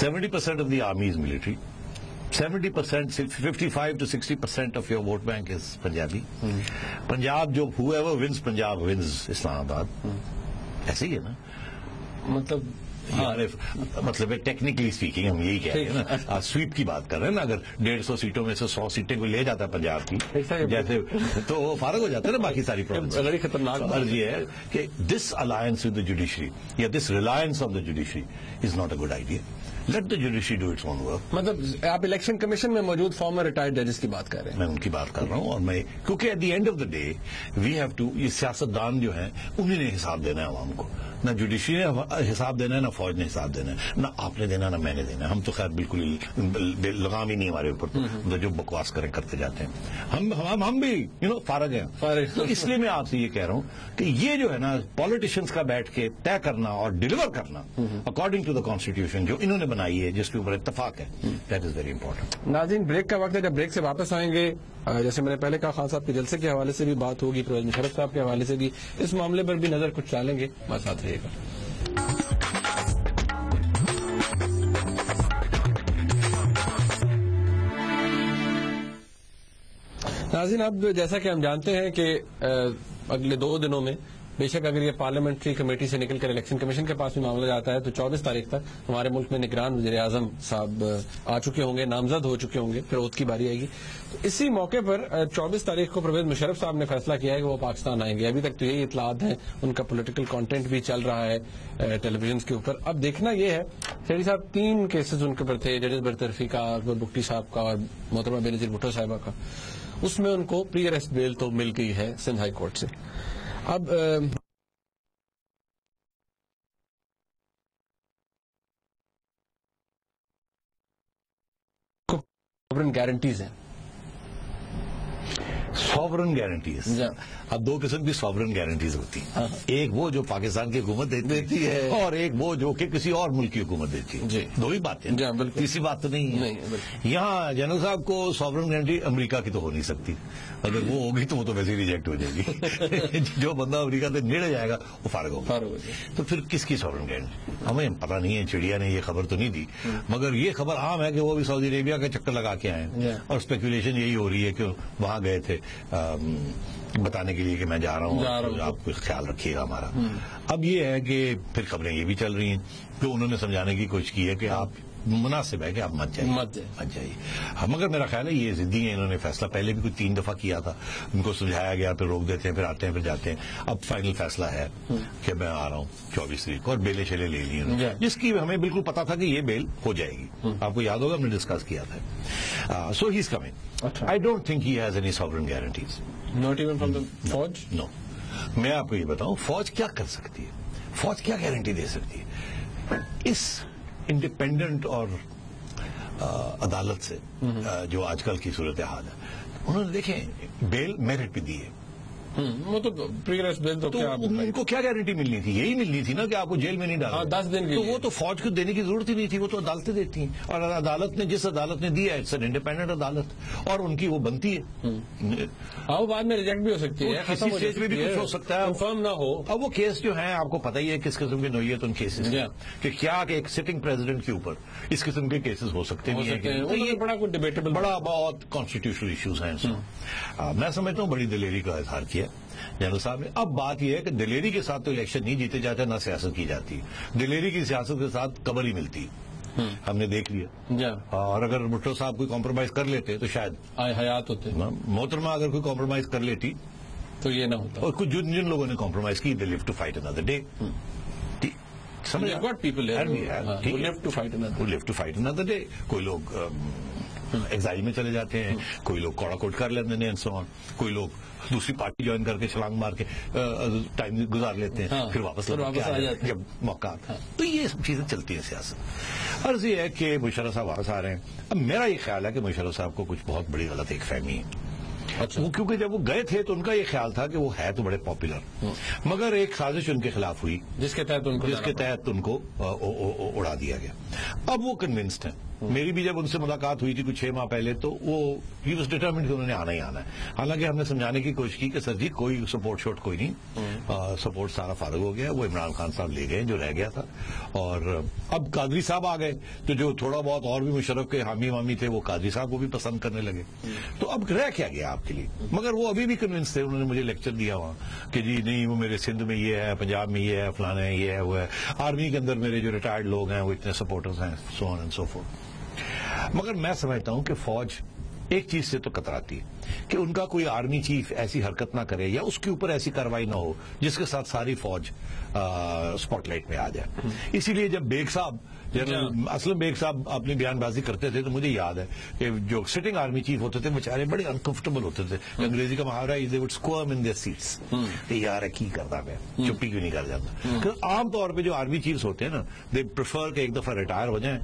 70% of the army is military, 70%, 55 to 60% of your vote bank is Punjabi. Punjab جو whoever wins پنجاب wins اسلام آباد. ایسے ہی ہے نا, مطلب ٹیکنیکلی اسپیکنگ ہم یہی کہہ رہے ہیں نا, سویپ کی بات کر رہے ہیں نا. اگر 150 سیٹوں میں سے 100 سیٹیں کو لے جاتا ہے پنجاب کی جیسے تو وہ فارغ ہو جاتا ہے نا باقی ساری پروونس. بڑی خطرناک عرض یہ ہے کہ this alliance with the judiciary یا this reliance on the judiciary is not a good idea. Let the judiciary do its own work. مطلب آپ الیکشن کمیشن میں موجود فارمر ریٹائرڈ ججز کی بات کر رہے ہیں. میں ان کی بات کر رہا ہوں, اور میں کیونکہ at the end of the day we have to, یہ سیاستدان جو ہیں انہیں نے حساب دینا ہے عوام کو. نہ جوڈیشری نے حساب دینا ہے, نہ فوج نے حساب دینا ہے, نہ آپ نے دینا نہ میں نے دینا. ہم تو خیر بالکل ہی لگام ہی نہیں ہمارے اوپر, جو بکواس کرتے جاتے ہیں. ہم بھی فارغ ہیں. تو اس لیے میں آپ سے یہ کہہ رہا ہوں کہ یہ جو ہے نا پالیٹیشینس کا بیٹھ کے طے کرنا اور ڈیلیور کرنا اکارڈنگ ٹو دا کانسٹیٹیوشن جو انہوں نے بنائی ہے, جس کے اوپر اتفاق ہے, دیٹ از ویری امپورٹنٹ. ناظرین, بریک کا وقت ہے. جب بریک سے واپس آئیں گے, جیسے میں نے پہلے کہا, خان صاحب کے جلسے کے حوالے سے بھی بات ہوگی, پرویز مشرف صاحب کے حوالے سے بھی, اس معاملے پر بھی نظر کچھ ڈالیں گے. بس ساتھ رہیے گا. ناظرین, اب جیسا کہ ہم جانتے ہیں کہ اگلے 2 دنوں میں بے شک اگر یہ پارلیمنٹری کمیٹی سے نکل کر الیکشن کمیشن کے پاس بھی معاملہ جاتا ہے تو 24 تاریخ تک ہمارے ملک میں نگران وزیر اعظم صاحب آ چکے ہوں گے, نامزد ہو چکے ہوں گے, پھر اوت کی باری آئے گی. تو اسی موقع پر 24 تاریخ کو پرویز مشرف صاحب نے فیصلہ کیا ہے کہ وہ پاکستان آئیں گے. ابھی تک تو یہی اطلاعات ہیں, ان کا پولیٹیکل کانٹینٹ بھی چل رہا ہے ٹیلی ویژن کے اوپر. اب دیکھنا یہ ہے, شہری صاحب 3 کیسز ان کے اوپر تھے, ججز برطرفی کا, اکبر بگٹی صاحب کا اور محترمہ بینظیر بھٹو صاحبہ کا. اس میں ان کو پری اریسٹ بیل تو مل گئی ہے سندھ ہائی کورٹ سے. اب گارنٹیز ہیں, سوورن گارنٹیز. اب 2 قسم کی سوورن گارنٹیز ہوتی ہیں, ایک وہ جو پاکستان کی حکومت دیتی ہے اور ایک وہ جو کہ کسی اور ملک کی حکومت دیتی ہے. جی, 2 ہی باتیں, تیسری بات تو نہیں ہے. یہاں جنرل صاحب کو سوورن گارنٹی امریکہ کی تو ہو نہیں سکتی, اگر وہ ہوگی تو وہ تو ویسے ہی ریجیکٹ ہو جائے گی. جو بندہ امریکہ سے نیڑے جائے گا وہ فارغ ہوگا. تو پھر کس کی سوورن گارنٹی ہمیں پتہ نہیں ہے. چڑیا نے یہ خبر تو نہیں دی, مگر یہ خبر عام ہے کہ وہ بھی سعودی عربیہ کا چکر لگا کے آئے ہیں, اور اسپیکولیشن یہی ہو رہی ہے کہ وہاں گئے تھے بتانے کے لیے کہ میں جا رہا ہوں, آپ کو خیال رکھیے گا ہمارا. اب یہ ہے کہ پھر خبریں یہ بھی چل رہی ہیں کہ انہوں نے سمجھانے کی کوشش کی ہے کہ آپ مناسب ہے کہ آپ مت جائیے. مگر میرا خیال ہے یہ ضدی ہیں, انہوں نے فیصلہ پہلے بھی کوئی 3 دفعہ کیا تھا, ان کو سمجھایا گیا, پھر روک دیتے ہیں, پھر آتے ہیں, پھر جاتے ہیں. اب فائنل فیصلہ ہے کہ میں آ رہا ہوں 24 تاریخ کو, اور بیلیں شیلیں لے لی انہوں نے, جس کی ہمیں بالکل پتا تھا کہ یہ بیل ہو جائے گی. آپ کو یاد ہوگا ہم نے ڈسکس کیا تھا. So he is coming. I don't think he has any sovereign guarantees. Not even from the فوج. نو. میں آپ کو یہ بتاؤں فوج کیا کر سکتی ہے, فوج کیا گارنٹی دے سکتی ہے اس انڈیپینڈنٹ اور عدالت سے جو آج کل کی صورتحال ہے. انہوں نے دیکھیں بیل میرٹ پہ دی ہے, وہ تو پریویس بیل تو ان کو کیا گارنٹی ملنی تھی, یہی ملنی تھی نا کہ آپ کو جیل میں نہیں ڈالا. 10 دن کی. تو وہ تو فوج کو دینے کی ضرورت ہی نہیں تھی, وہ تو عدالتیں دیتی ہیں, اور عدالت نے جس عدالت نے دیا ہے اٹس این انڈیپینڈنٹ عدالت, اور ان کی وہ بنتی ہے. وہ بعد میں ریجیکٹ بھی ہو سکتی ہے, کسی اسٹیج میں بھی کچھ ہو سکتا ہے, کنفرم نہ ہو. اب وہ کیس جو ہیں آپ کو پتہ ہی ہے کس قسم کی نوعیت ان کیسز کہ کیا کہ ایک سٹنگ پریزیڈنٹ کے اوپر اس قسم کے کیسز ہو سکتے ہیں. یہ بڑا کوئی ڈیبیٹیبل, بڑا بہت کانسٹیٹیوشنل ایشوز ہیں. میں سمجھتا ہوں بڑی دلیری کا اظہار کیا جنرل صاحب نے. اب بات یہ ہے کہ دلیری کے ساتھ تو الیکشن نہیں جیتے جاتے, نہ سیاست کی جاتی. دلیری کی سیاست کے ساتھ قبر ہی ملتی, ہم نے دیکھ لیا. اور اگر بھٹو صاحب کوئی کمپرومائز کر لیتے تو شاید حیات ہوتے. محترمہ اگر کوئی کمپرومائز کر لیتی تو یہ نہ ہوتا. اور کچھ جن لوگوں نے کمپرومائز کی دے لیو ٹو فائٹ انادر ڈے. کوئی لوگ ایگزائل میں چلے جاتے ہیں, کوئی لوگ کوڑا کوٹ کر لیتے ہیں, کوئی لوگ دوسری پارٹی جوائن کر کے چھلانگ مار کے ٹائم گزار لیتے ہیں, پھر واپس آ جاتے ہیں جب موقع آتا ہے. تو یہ سب چیزیں چلتی ہیں سیاست. عرض یہ ہے کہ مشرف صاحب واپس آ رہے ہیں. اب میرا یہ خیال ہے کہ مشرف صاحب کو کچھ بہت بڑی غلط ایک فہمی ہے. وہ کیونکہ جب وہ گئے تھے تو ان کا یہ خیال تھا کہ وہ ہے تو بڑے پاپولر, مگر ایک سازش ان کے خلاف ہوئی جس کے تحت ان کو اڑا دیا گیا. اب وہ کنونسڈ ہیں. میری بھی جب ان سے ملاقات ہوئی تھی کچھ 6 ماہ پہلے تو وہ ہی واز ڈیٹرمنڈ کہ انہوں نے آنا ہی آنا ہے. حالانکہ ہم نے سمجھانے کی کوشش کی کہ سر جی کوئی سپورٹ شوٹ کوئی نہیں, سپورٹ سارا فارغ ہو گیا. وہ عمران خان صاحب لے گئے جو رہ گیا تھا, اور اب قادری صاحب آ گئے تو جو تھوڑا بہت اور بھی مشرف کے حامی وامی تھے وہ قادری صاحب کو بھی پسند کرنے لگے. تو اب رہ کیا گیا آپ کے لیے. مگر وہ ابھی بھی کنونس تھے, انہوں نے مجھے لیکچر دیا وہاں کہ جی نہیں وہ میرے سندھ میں یہ ہے, پنجاب میں یہ ہے, فلانا ہے, یہ ہے, وہ ہے, آرمی کے اندر میرے جو ریٹائرڈ لوگ ہیں وہ اتنے سپورٹرز ہیں, سو آن اینڈ سو فورتھ. مگر میں سمجھتا ہوں کہ فوج ایک چیز سے تو کتراتی ہے کہ ان کا کوئی آرمی چیف ایسی حرکت نہ کرے یا اس کے اوپر ایسی کارروائی نہ ہو جس کے ساتھ ساری فوج اسپاٹ لائٹ میں آ جائے. اسی لیے جب بیگ صاحب جنرل اسلم بیگ صاحب اپنی بیان بازی کرتے تھے تو مجھے یاد ہے کہ جو سٹنگ آرمی چیف ہوتے تھے بیچارے بڑے انکمفرٹیبل ہوتے تھے. انگریزی کا محاورہ they would squirm in their seats, کہ یار کی کرتا میں چپی کیوں نہیں کر جاتا. عام طور پہ جو آرمی چیفز ہوتے ہیں نا دے پریفر کہ ایک دفعہ ریٹائر ہو جائیں,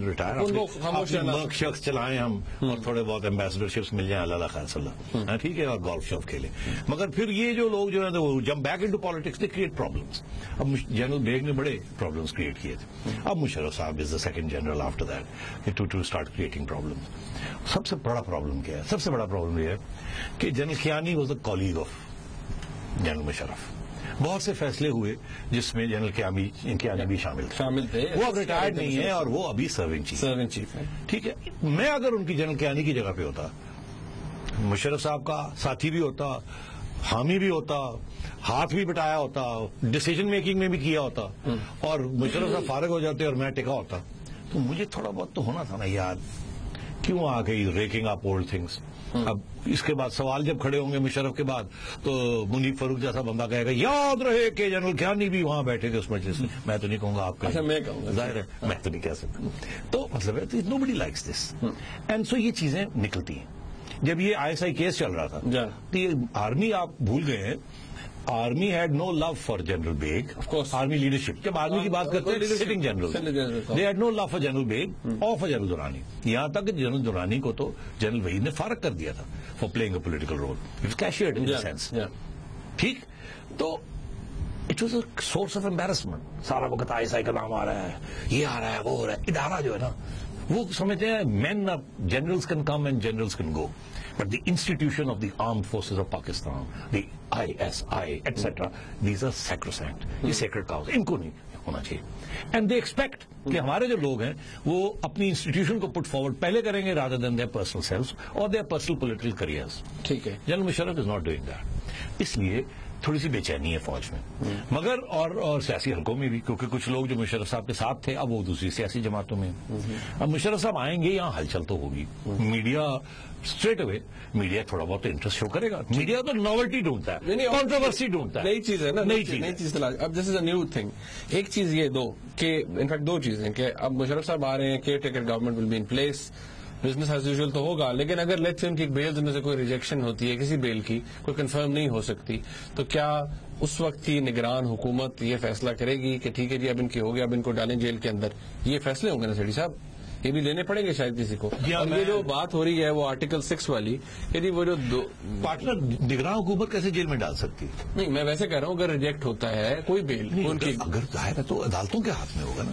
ریٹائر شخص چلائیں ہم, اور تھوڑے بہت ایمبیسڈر شپس مل جائیں, اللہ خیر صلی اللہ, ٹھیک ہے, اور گولف شاپ کھیلیں. مگر پھر یہ جو لوگ جو ہے وہ jump back into politics they create problems. اب جنرل بیگ نے بڑے پرابلمس کریٹ کیے تھے. اب مشرف صاحب is the second general after that to start creating problems. سب سے بڑا پرابلم کیا ہے, سب سے بڑا پرابلم یہ ہے کہ general Kayani was a colleague of general Musharraf. بہت سے فیصلے ہوئے جس میں جنرل کیانی بھی شامل تھے. وہ اب ریٹائرڈ نہیں ہے اور وہ ابھی سرونگ چیف ہے. ٹھیک ہے, میں اگر ان کی جنرل کیانی کی جگہ پہ ہوتا, مشرف صاحب کا ساتھی بھی ہوتا, حامی بھی ہوتا, ہاتھ بھی بٹایا ہوتا, ڈیسیجن میکنگ میں بھی کیا ہوتا, اور مشرف صاحب فارغ ہو جاتے اور میں ٹکا ہوتا, تو مجھے تھوڑا بہت تو ہونا تھا نا یار, کیوں آ گئی ریکنگ اپ اولڈ تھنگس. اب اس کے بعد سوال جب کھڑے ہوں گے مشرف کے بعد تو منیب فاروق جیسا بندہ کہے گا یاد رہے کہ جنرل کیانی بھی وہاں بیٹھے تھے اس مجلس میں. میں تو نہیں کہوں گا, آپ میں کہوں گا, ظاہر ہے میں تو نہیں کہہ سکتا. تو مطلب ہے nobody likes this, and so یہ چیزیں نکلتی ہیں. جب یہ ISI کیس چل رہا تھا تو یہ آرمی آپ بھول گئے ہیں, army head no love for general Baig. Army leadership جب آرمی کی بات کرتے ہیں sitting general, they had no love for general Baig اور فار جنرل دورانی. یہاں تک کہ جنرل دورانی کو تو جنرل وحید نے فارغ کر دیا تھا for playing a political role. It was cashiered in sense. ٹھیک, تو it was a source of embarrassment. سارا وقت ISI کا نام آ رہا ہے, یہ آ رہا ہے, وہ ہو رہا ہے. ادارہ جو ہے نا وہ سمجھتے ہیں men generals can come and generals can go, but the institution of the armed forces of Pakistan, the ISI, etc., these are sacrosanct. یہ sacred cows, ان کو نہیں ہونا چاہیے. And they expect کہ ہمارے جو لوگ ہیں وہ اپنی انسٹیٹیوشن کو پٹ فارورڈ پہلے کریں گے rather than their personal selves or their personal political careers. ٹھیک ہے, general Musharraf is not doing that. اس لیے تھوڑی سی بے چینی ہے فوج میں، مگر اور سیاسی حلقوں میں بھی، کیونکہ کچھ لوگ جو مشرف صاحب کے ساتھ تھے اب وہ دوسری سیاسی جماعتوں میں، اب مشرف صاحب آئیں گے یہاں ہلچل تو ہوگی، میڈیا اسٹریٹ اوے میڈیا تھوڑا بہت انٹرسٹ شو کرے گا، میڈیا تو نوولٹی ڈھونڈتا ہے، کنٹروورسی ڈھونڈتا ہے، نئی چیز ہے نا، نئی چیز تلاش. اب دس از اے نیو تھنگ. ایک چیز یہ کہ انفیکٹ دو چیزیں کہ اب مشرف صاحب آ رہے ہیں، caretaker government will be in place, business as usual تو ہوگا، لیکن اگر لیٹس سے ان کی بیل میں سے کوئی ریجیکشن ہوتی ہے، کسی بیل کی کوئی کنفرم نہیں ہو سکتی، تو کیا اس وقت کی نگران حکومت یہ فیصلہ کرے گی کہ ٹھیک ہے جی اب ان کی ہو گیا، اب ان کو ڈالیں جیل کے اندر؟ یہ فیصلے ہوں گے نا سیٹھی صاحب، یہ بھی لینے پڑیں گے شاید کسی کو. اب یہ جو بات ہو رہی ہے وہ آرٹیکل 6 والی، یعنی وہ جو پارٹنر نگراں حکومت کیسے جیل میں ڈال سکتی؟ نہیں میں ویسے کہہ رہا ہوں اگر ریجیکٹ ہوتا ہے کوئی بیل ان کی، اگر ظاہر ہے تو عدالتوں کے ہاتھ میں ہوگا نا.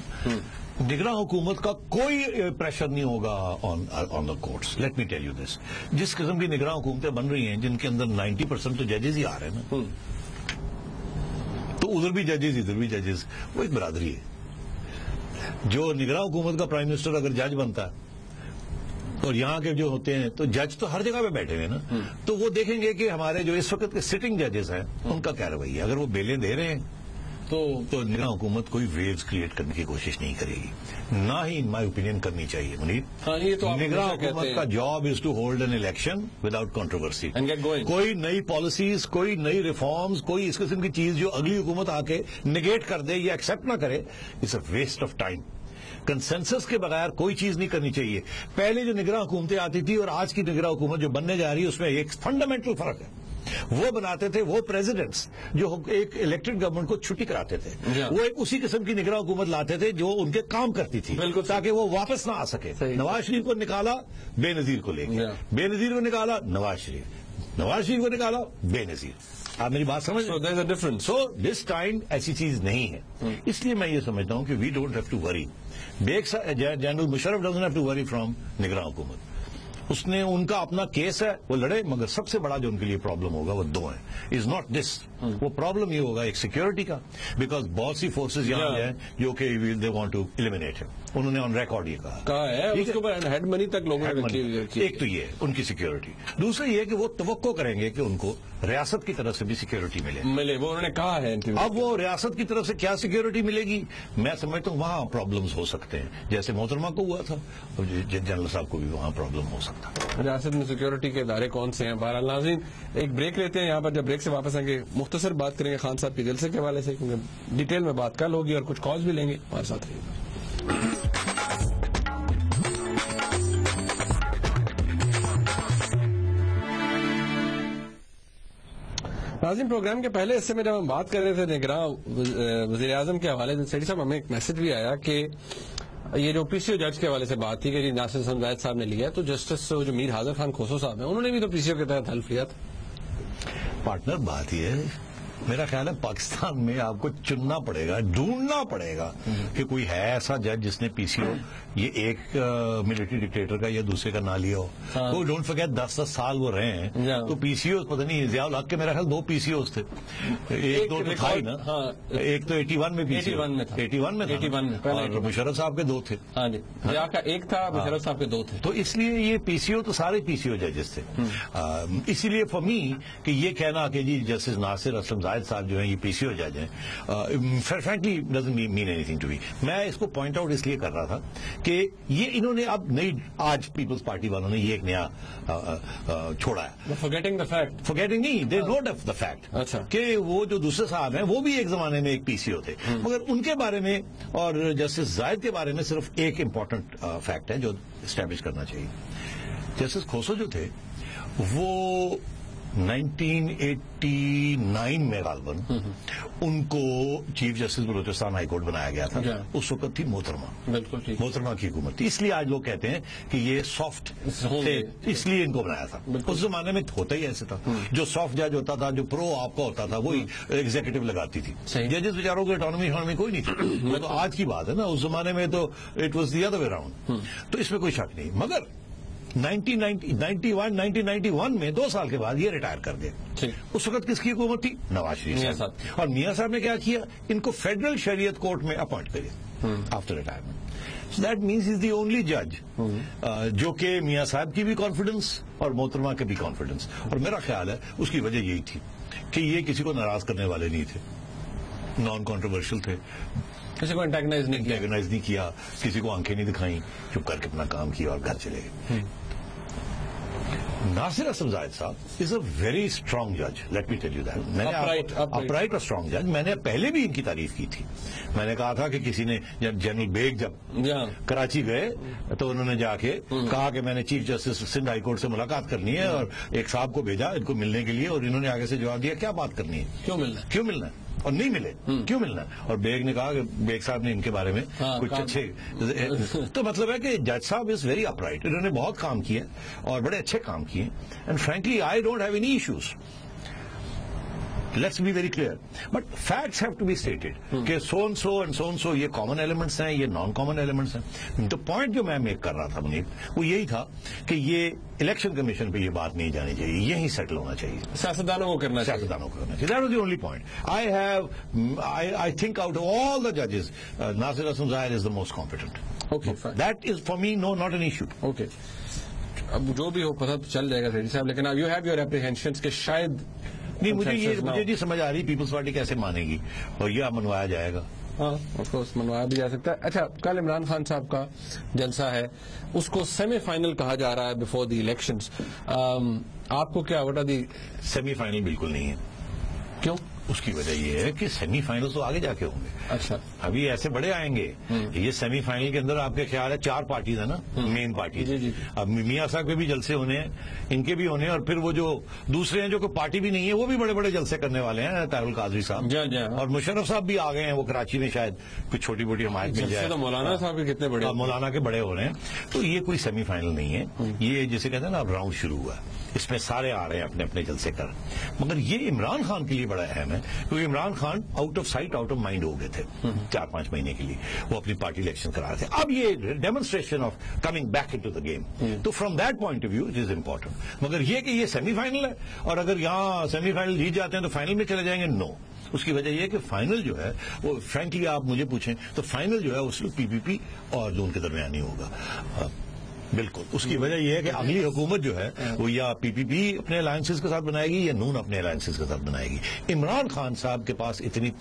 نگراں حکومت کا کوئی پریشر نہیں ہوگا on the courts. Let me tell you this, جس قسم کی نگراں حکومتیں بن رہی ہیں جن کے اندر 90% تو ججز ہی آ رہے ہیں نا، تو ادھر بھی ججز ادھر بھی ججز، وہ ایک برادری ہے. جو نگراں حکومت کا پرائم منسٹر اگر جج بنتا ہے اور یہاں کے جو ہوتے ہیں تو جج تو ہر جگہ پہ بیٹھے ہوئے نا، تو وہ دیکھیں گے کہ ہمارے جو اس وقت کے سٹنگ ججز ہیں ان کا کیا رویہ ہے. اگر وہ بیلیں دے رہے ہیں تو نگراں حکومت کوئی ویوز کریٹ کرنے کی کوشش نہیں کرے گی، نہ ہی ان مائی اوپینین کرنی چاہیے. منیر، نگراں حکومت کا job is to hold an election without controversy. کوئی نئی پالیسیز، کوئی نئی ریفارمز، کوئی اس قسم کی چیز جو اگلی حکومت آ کے نگیٹ کر دے یا ایکسپٹ نہ کرے، it's a waste of time. Consensus کے بغیر کوئی چیز نہیں کرنی چاہیے. پہلے جو نگراں حکومتیں آتی تھی اور آج کی نگراں حکومت جو بننے جا رہی ہے اس میں ایک فنڈامنٹل فرق ہے. وہ بناتے تھے وہ پریزیڈنٹس جو ایک الیکٹڈ گورنمنٹ کو چھٹی کراتے تھے، وہ ایک اسی قسم کی نگراں حکومت لاتے تھے جو ان کے کام کرتی تھی تاکہ وہ واپس نہ آ سکے. نواز شریف کو نکالا بے نظیر کو لے کے، بے نظیر کو نکالا نواز شریف، نواز شریف کو نکالا بے نظیر. آپ میری بات سمجھ؟ سو دس ٹائم ایسی چیز نہیں ہے. اس لیے میں یہ سمجھتا ہوں کہ we don't have to worry. General Musharraf doesn't have to worry from نگراں حکومت. اس نے ان کا اپنا کیس ہے وہ لڑے، مگر سب سے بڑا جو ان کے لیے پرابلم ہوگا وہ دو ہیں. از ناٹ دس، وہ پرابلم یہ ہوگا ایک سیکورٹی کا، بیکاز بہت سی فورسز یہاں ہیں جو کہ دے وانٹ ٹو ایلیمینیٹ. انہوں نے آن ریکارڈ یہ کہا ہے ہیڈ منی تک لوگوں نے. ایک تو یہ ان کی سیکورٹی، دوسرا یہ کہ وہ توقع کریں گے کہ ان کو ریاست کی طرف سے بھی سیکورٹی ملے. وہ انہوں نے کہا ہے. اب وہ ریاست کی طرف سے کیا سیکورٹی ملے گی، میں سمجھتا ہوں وہاں پرابلمز ہو سکتے ہیں، جیسے محترمہ کو ہوا تھا اور جنرل صاحب کو بھی وہاں پرابلم ہو سکتا ہے. ریاست میں سیکورٹی کے ادارے کون سے ہیں؟ بہرحال ناظرین ایک بریک لیتے ہیں یہاں پر. جب بریک سے واپس آئیں گے مختصر بات کریں گے خان صاحب کے جلسے کے حوالے سے، کیونکہ ڈیٹیل میں بات کل ہوگی اور کچھ کالز بھی لیں گے. ہمارے ساتھ رہیے. ناظرین پروگرام کے پہلے حصے میں جب ہم بات کر رہے تھے نگراں وزیر اعظم کے حوالے سے، سیٹھی صاحب ہمیں ایک میسج بھی آیا کہ یہ جو پی سی او جج کے حوالے سے بات تھی کہ جی ناصر حسن زاہد صاحب نے لیا ہے، تو جسٹس جو میر حاضر خان کھوسو صاحب ہیں انہوں نے بھی تو پی سی او کے تحت حلف لیا تھا. پارٹنر بات یہ ہے، میرا خیال ہے پاکستان میں آپ کو چننا پڑے گا، ڈھونڈنا پڑے گا کہ کوئی ہے ایسا جج جس نے پی سی او یہ ایک ملٹری ڈکٹیٹر کا یا دوسرے کا نہ لیا ہو. وہ ڈونٹ فرگیٹ 10 سال وہ رہے ہیں تو پی سی او پتہ نہیں ضیاء الحق کے میرا خیال 2 پی سی اوز تھے. ایک دو تو تھا ہی نا، ایک تو 81 میں پی سی او 81 میں اور مشرف صاحب کے 2 تھے. ہاں جی، ضیاء کا ایک تھا، مشرف صاحب کے 2 تھے. تو اس لیے یہ پی سی او تو سارے پی سی او ججز تھے. اسی لیے فار می کہ یہ کہنا کہ جی جسٹس ناصر اسلم زاہد صاحب جو ہیں یہ پی سی او جج ہیں، frankly doesn't mean anything to me. میں اس کو پوائنٹ آؤٹ اس لیے کر رہا تھا کہ یہ انہوں نے اب نئی آج پیپلز پارٹی والوں نے یہ ایک نیا چھوڑا ہے. فورگیٹنگ نہیں، دے نوٹ آف دا فیکٹ کہ وہ جو دوسرے صاحب ہیں وہ بھی ایک زمانے میں ایک پی سی او تھے، مگر ان کے بارے میں اور جسٹس زاہد کے بارے میں صرف ایک امپورٹنٹ فیکٹ ہے جو اسٹیبلش کرنا چاہیے. جسٹس کھوسو جو تھے وہ 1989 میں غالباً ان کو chief justice Balochistan high court بنایا گیا تھا. اس وقت تھی محترمہ، بالکل محترمہ کی حکومت تھی. اس لیے آج لوگ کہتے ہیں کہ یہ سافٹ تھے، اس لیے ان کو بنایا تھا. اس زمانے میں ہوتا ہی ایسے تھا، جو سافٹ جج ہوتا تھا، جو پرو آپ کا ہوتا تھا، وہی ایگزیکٹو لگاتی تھی. ججز بیچاروں کو اٹانومی کوئی نہیں تھی. وہ تو آج کی بات ہے نا، اس زمانے میں تو it was the other way around. تو اس میں کوئی شک نہیں. مگر 1991 میں 2 سال کے بعد یہ ریٹائر کر گئے. اس وقت کس کی حکومت تھی؟ نواز شریف صاحب. اور میاں صاحب نے کیا کیا؟ ان کو فیڈرل شریعت کورٹ میں اپوائنٹ کرے after retirement. That means is the only جج جو کہ میاں صاحب کی بھی کانفیڈنس اور محترمہ کے بھی کانفیڈنس. اور میرا خیال ہے اس کی وجہ یہی تھی کہ یہ کسی کو ناراض کرنے والے نہیں تھے, نان کانٹروورشل تھے, کسی کو انٹیگنائز نہیں کیا, کسی کو آنکھیں نہیں دکھائیں, چپ کر کے اپنا کام کیا اور گھر چلے گئے. ناصر اسلم زاہد صاحب از اے ویری اسٹرانگ جج, late me tell you that, upright اور اسٹرانگ جج. میں نے پہلے بھی ان کی تعریف کی تھی. میں نے کہا تھا کہ کسی نے جب جنرل بیگ جب کراچی گئے تو انہوں نے جا کے کہا کہ میں نے chief justice Sindh high court سے ملاقات کرنی ہے, اور ایک صاحب کو بھیجا ان کو ملنے کے لیے, اور انہوں نے آگے سے جواب دیا کیا بات کرنی ہے, کیوں ملنا ہے, اور نہیں ملے کیوں ملنا ہے. اور بیگ نے کہا کہ بیگ صاحب نے ان کے بارے میں کچھ اچھے, تو مطلب ہے کہ جج صاحب از ویری اپرائٹ. انہوں نے بہت کام کیا اور بڑے اچھے کام کیے, and frankly I don't have any issues. Let's be very clear, but facts have to be stated کہ so and so and so and so, یہ کامن ایلیمنٹس ہیں, یہ نان کامن ایلیمنٹس ہیں. دا پوائنٹ جو میں میک کر رہا تھا منیب وہ یہی تھا کہ یہ الیکشن کمیشن پہ یہ بات نہیں جانی چاہیے, یہی سیٹل ہونا چاہیے, سیاستدانوں کو کرنا چاہیے. That was the only point. I think out of all the judges, Nasir Aslam Zahid is the most competent. Okay, fine. That is for me not an issue. Okay. اب جو بھی ہو پتہ چل جائے گا ریڈی صاحب, لیکن اب یو ہیو یور اپریہینشنز کہ شاید نہیں, مجھے نہیں سمجھ آ رہی پیپلز پارٹی کیسے مانے گی, اور یہ منوایا جائے گا. ہاں آف کورس منوایا بھی جا سکتا ہے. اچھا, کل عمران خان صاحب کا جلسہ ہے, اس کو سیمی فائنل کہا جا رہا ہے بفور دی الیکشنز. آپ کو کیا وٹ دی سیمی فائنل بالکل نہیں ہے. کیوں؟ اس کی وجہ یہ ہے کہ سیمی فائنل تو آگے جا کے ہوں گے. اچھا, ابھی ایسے بڑے آئیں گے. یہ سیمی فائنل کے اندر آپ کے خیال ہے 4 پارٹیز ہیں نا, مین پارٹی. اب میاں صاحب کے بھی جلسے ہونے ہیں, ان کے بھی ہونے ہیں, اور پھر وہ جو دوسرے ہیں جو کوئی پارٹی بھی نہیں ہے وہ بھی بڑے بڑے جلسے کرنے والے ہیں. طاہر القادری صاحب اور مشرف صاحب بھی آ گئے ہیں, وہ کراچی میں شاید کچھ چھوٹی موٹی حمایت مل جائے. مولانا صاحب کے کتنے بڑے, مولانا کے بڑے ہو رہے ہیں. تو یہ کوئی سیمی فائنل نہیں ہے, یہ جسے کہتے ہیں نا اب راؤنڈ شروع ہوا ہے, اس میں سارے آ رہے ہیں اپنے اپنے جلسے کر. مگر یہ عمران خان کے لیے بڑا اہم ہے, کیونکہ Imran Khan out of sight out of mind ہو گئے تھے 4-5 مہینے کے لیے. وہ اپنی پارٹی الیکشن کرا رہے تھے. اب یہ demonstration of coming back into the game, تو from that point of view it is important. مگر یہ کہ یہ سیمی فائنل ہے, اور اگر یہاں سیمی فائنل جیت جاتے ہیں تو فائنل میں چلے جائیں گے, نو. اس کی وجہ یہ ہے کہ فائنل جو ہے وہ فرینکلی آپ مجھے پوچھیں تو فائنل جو ہے اس پی پی پی اور جو ان کے درمیان ہی ہوگا. بالکل. اس کی وجہ یہ ہے کہ اگلی حکومت جو ہے وہ یا پی پی پی اپنے الائنسز کے ساتھ بنائے گی یا نون اپنے الائنسز کے ساتھ بنائے گی. عمران خان صاحب کے پاس اتنی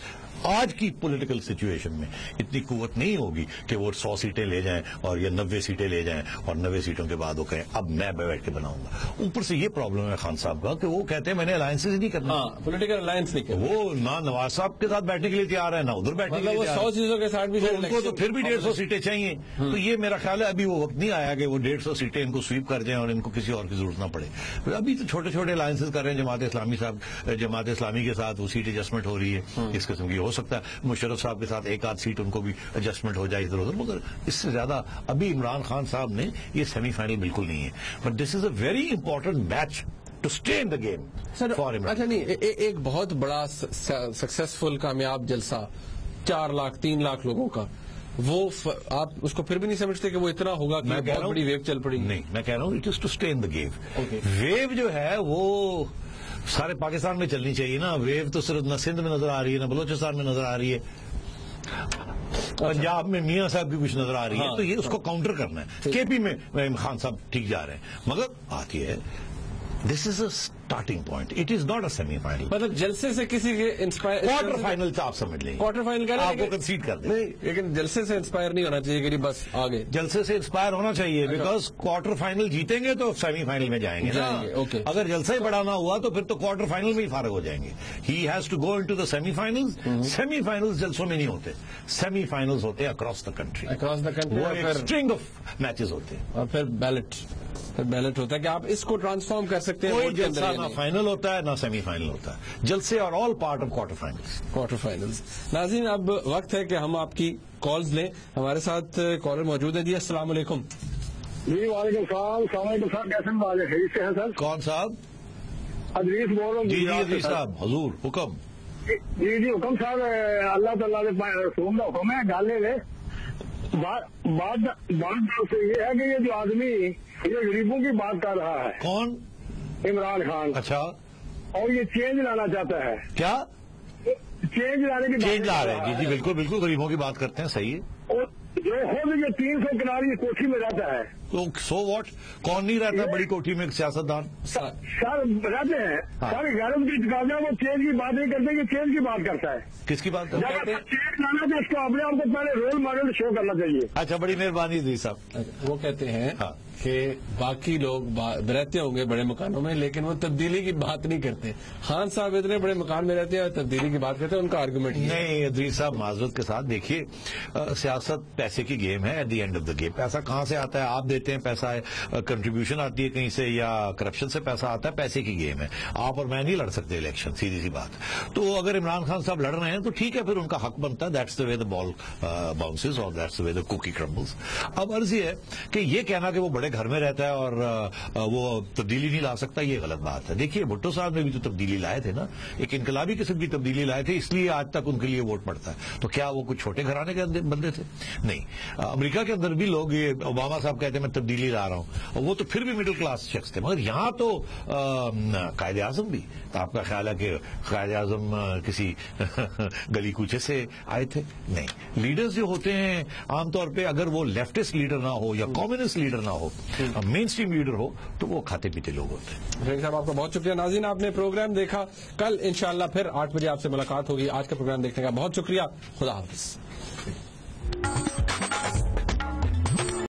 آج کی پولیٹیکل سچویشن میں اتنی قوت نہیں ہوگی کہ وہ 100 سیٹیں لے جائیں اور یا 90 سیٹیں لے جائیں, اور 90 سیٹوں کے بعد وہ کہیں اب میں بیٹھ کے بناؤں گا. اوپر سے یہ پرابلم ہے خان صاحب کا کہ وہ کہتے ہیں میں نے الائنسز نہیں کرنا, پولیٹیکل الائنس نہیں کرنا. وہ نہ نواز صاحب کے ساتھ بیٹھنے کے لیے تیار ہے, نہ ادھر بیٹھنے کے لیے تیار ہے. 100 چیزوں کے ساتھ بھی ان کو تو پھر بھی 150 سیٹیں چاہیے. تو یہ میرا خیال ہے ابھی وہ وقت نہیں آیا کہ وہ 150 سیٹیں ان کو سویپ کر جائیں اور ان کو کسی اور کی ضرورت نہ پڑے. ابھی تو چھوٹے چھوٹے الائنسز کر رہے ہیں. جماعت اسلامی کے ساتھ وہ سیٹ ایڈجسٹمنٹ ہو رہی ہے, اس قسم کی ہو سکتا ہے. مشرف صاحب کے ساتھ ایک آدھ سیٹ ان کو بھی ایڈجسٹمنٹ ہو جائے ادھر ادھر, مگر اس سے زیادہ ابھی عمران خان صاحب نے یہ سیمی فائنل بالکل نہیں ہے. But this is a very important match to stay in the game for Imran. اچھا نہیں, ایک بہت بڑا سکسیسفل کامیاب جلسہ 4 لاکھ 3 لاکھ لوگوں کا, وہ آپ اس کو پھر بھی نہیں سمجھتے کہ وہ اتنا ہوگا کہ بہت بڑی ویو چل پڑی؟ نہیں, میں کہہ رہا ہوں it is to stay in the game. View جو ہے وہ سارے پاکستان میں چلنی چاہیے نا. ویو تو صرف نہ سندھ میں نظر آ رہی ہے, نہ بلوچستان میں نظر آ رہی ہے, پنجاب میں میاں صاحب کی کچھ نظر آ رہی ہے. تو یہ اس کو کاؤنٹر کرنا ہے. کے پی میں خان صاحب ٹھیک جا رہے ہیں, مگر بات یہ ہے this is a starting point, it is not a semi final. مطلب جلسے سے کسی کے انسپائر, کوارٹر فائنل سے آپ سمجھ لیں, کوارٹر فائنل کا آپ کو کنسیڈ کر دیں. لیکن جلسے سے انسپائر نہیں ہونا چاہیے کہ بس آگے. جلسے سے انسپائر ہونا چاہیے, بیکاز کوارٹر فائنل جیتیں گے تو سیمی فائنل میں جائیں گے. اگر جلسہ ہی بڑا نہ ہوا تو پھر تو کوارٹر فائنل میں ہی فارغ ہو جائیں گے. He has to go into the semi final. Semi final جلسوں میں نہیں ہوتے, سیمی فائنل ہوتے ہیں اکراس دا کنٹری. وہ ایک اسٹرنگ آف میچز ہوتے ہیں, اور پھر بیلٹ ہوتا ہے کہ آپ اس کو ٹرانسفارم کر سکتے ہیں. کوئی جلسہ نہ فائنل ہوتا ہے نہ سیمی فائنل ہوتا ہے. جلسے اور all part of quarter finals. ناظرین, اب وقت ہے کہ ہم آپ کی کالز لیں. ہمارے ساتھ کالر موجود ہے. جی السلام علیکم. جی وعلیکم السلام. السلام علیکم صاحب, کیسے بات ہے؟ سے ہیں سر. کون صاحب؟ ادریس بول رہا ہوں. جی ادریس صاحب, حضور حکم. جی حکم صاحب, اللہ تعالیٰ کے رسول کا حکم ہے ڈالنے میں. بات سے یہ ہے کہ یہ جو آدمی یہ غریبوں کی بات کر رہا ہے. کون؟ عمران خان. اچھا. اور یہ چینج لانا چاہتا ہے. کیا چینج لانے کی چینج لا رہے ہیں؟ جی بالکل بالکل, غریبوں کی بات کرتے ہیں, صحیح ہے. اور جو خود یہ 300 کناری کوٹھی میں رہتا ہے. تو سو واٹ, کون نہیں رہتا بڑی کوٹھی میں ایک سیاستدان؟ سر رہتے ہیں. سر غیرت کی تقاضا وہ چینج کی بات نہیں کرتے, یہ چینج کی بات کرتا ہے. کس کی بات کرتے ہیں؟ چینج لانا تو اس کو اپنے آپ کو پہلے رول ماڈل شو کرنا چاہیے. اچھا, بڑی مہربانی دی صاحب. وہ کہتے ہیں کہ باقی لوگ رہتے ہوں گے بڑے مکانوں میں لیکن وہ تبدیلی کی بات نہیں کرتے. خان صاحب اتنے بڑے مکان میں رہتے ہیں اور تبدیلی کی بات کرتے ہیں, ان کا آرگومنٹ نہیں. ادریس صاحب معذرت کے ساتھ دیکھیے, سیاست پیسے کی گیم ہے. At the end of the game پیسہ کہاں سے آتا ہے؟ آپ دیتے ہیں پیسہ, کنٹریبیوشن آتی ہے کہیں سے, یا کرپشن سے پیسہ آتا ہے. پیسے کی گیم ہے. آپ اور میں نہیں لڑ سکتے الیکشن, سیدھی سی بات. تو اگر عمران خان صاحب لڑ رہے ہیں تو ٹھیک ہے, پھر ان کا حق بنتا ہے. That's the way the ball bounces اور that's the way the cookie crumbles. اب عرض یہ ہے کہ یہ کہنا کہ وہ بڑے گھر میں رہتا ہے اور وہ تبدیلی نہیں لا سکتا, یہ غلط بات ہے. دیکھیے بھٹو صاحب نے بھی تو تبدیلی لائے تھے نا, ایک انقلابی قسم کی تبدیلی لائے تھے, اس لیے آج تک ان کے لیے ووٹ پڑتا ہے. تو کیا وہ کچھ چھوٹے گھرانے کے بندے تھے؟ نہیں. امریکہ کے اندر بھی لوگ, یہ اوباما صاحب کہتے ہیں میں تبدیلی لا رہا ہوں, وہ تو پھر بھی مڈل کلاس شخص تھے. مگر یہاں تو قائد اعظم بھی, آپ کا خیال ہے کہ قائد اعظم کسی گلی کوچے سے آئے تھے؟ نہیں. لیڈرز جو ہوتے ہیں عام طور پہ, اگر وہ لیفٹسٹ لیڈر نہ ہو یا کمیونسٹ لیڈر نہ ہو, مین اسٹریم لیڈر ہو, تو وہ کھاتے پیتے لوگ ہوتے ہیں. صاحب آپ کا بہت شکریہ. ناظرین, آپ نے پروگرام دیکھا. کل انشاءاللہ پھر 8 بجے آپ سے ملاقات ہوگی. آج کا پروگرام دیکھنے کا بہت شکریہ. خدا حافظ.